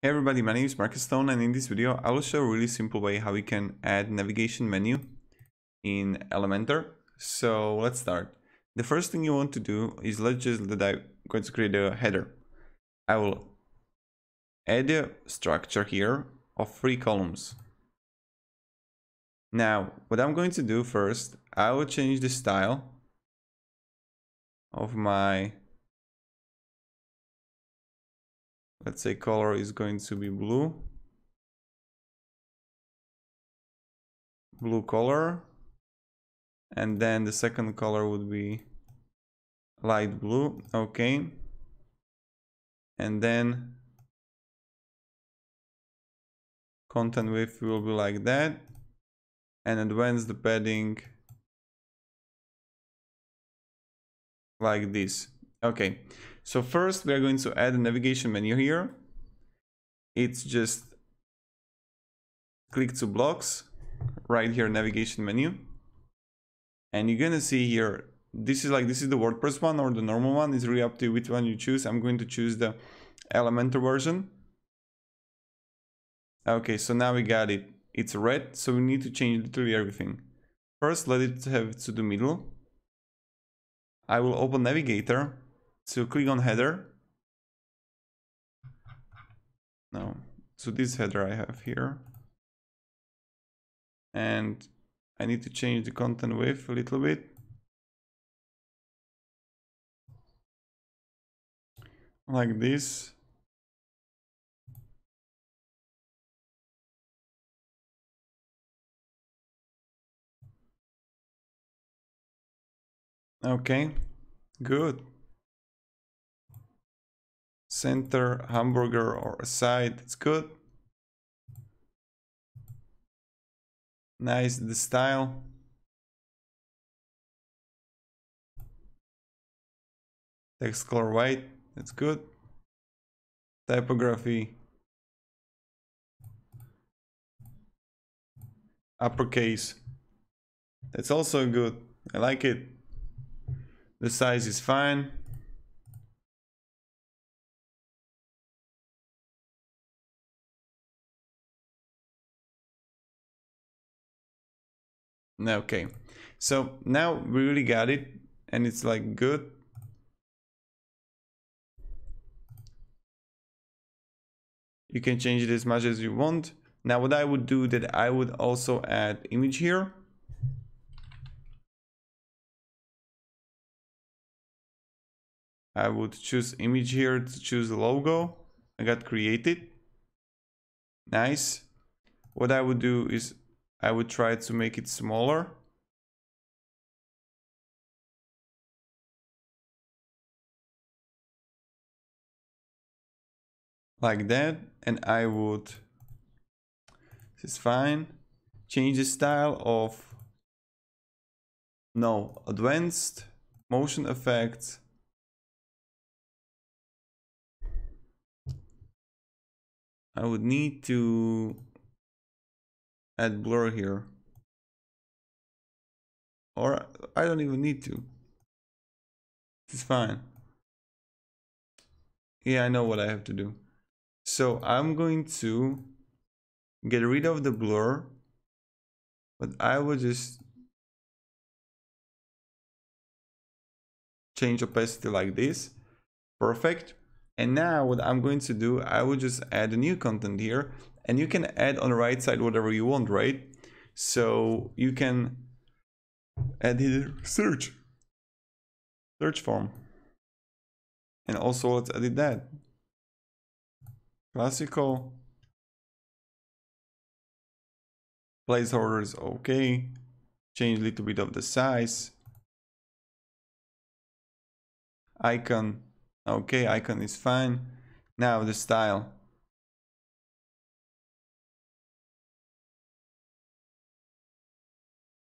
Hey everybody, my name is Marcus Stone, and in this video I will show a really simple way how we can add navigation menu in Elementor. So let's start. The first thing you want to do is I'm going to create a header. I will add a structure here of 3 columns. Now what I'm going to do first, I will change the style of my, let's say color is going to be blue color, and then the second color would be light blue. Okay, and then content width will be like that, and advance the padding like this. Okay, so first we are going to add a navigation menu here. It's just click to blocks, right here, navigation menu, and you're gonna see here, this is the WordPress one or the normal one. It's really up to you which one you choose. I'm going to choose the Elementor version. Okay, so now we got it. It's red, so we need to change literally everything. First, let it have to the middle. I will open Navigator, so click on header. No, so this header I have here. And I need to change the content width a little bit. Like this. Okay, good. Center, hamburger or a side, it's good. Nice, the style. Text color white, that's good. Typography, uppercase, that's also good. I like it. The size is fine. Okay, so now we really got it, and it's like good. You can change it as much as you want. Now what I would do, that I would also add image here. I would choose image here to choose the logo. I got created. Nice. What I would do is I would try to make it smaller. Like that. And I would, this is fine, change the style of, no, advanced motion effects. I would need to add blur here, or I don't even need to. This is fine. Yeah, I know what I have to do. So I'm going to get rid of the blur, but I will just change opacity like this. Perfect. And now what I'm going to do, I will just add a new content here, and you can add on the right side whatever you want, right? So you can add here search form, and also let's edit that. Classical placeholders, okay. Change a little bit of the size. Icon, okay, icon is fine. Now the style.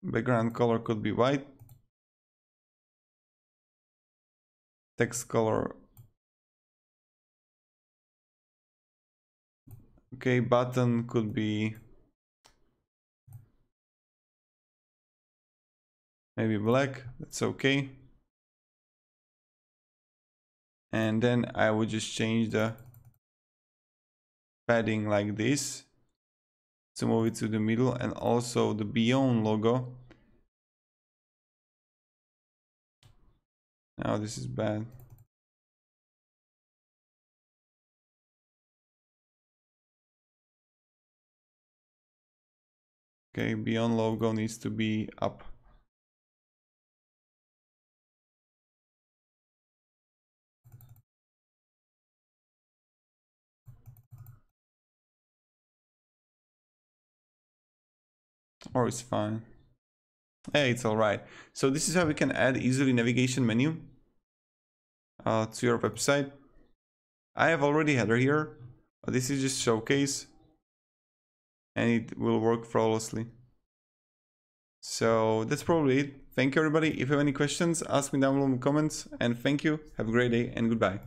Background color could be white. Text color, okay. Button could be maybe black, that's okay. And then I would just change the padding like this to move it to the middle, and also the beyond logo. Now this is bad. Okay, beyond logo needs to be up. Or it's fine. Hey, it's all right. So this is how we can add easily navigation menu to your website. I have already header here. This is just showcase, and it will work flawlessly. So that's probably it. Thank you, everybody. If you have any questions, ask me down below in the comments. And thank you. Have a great day and goodbye.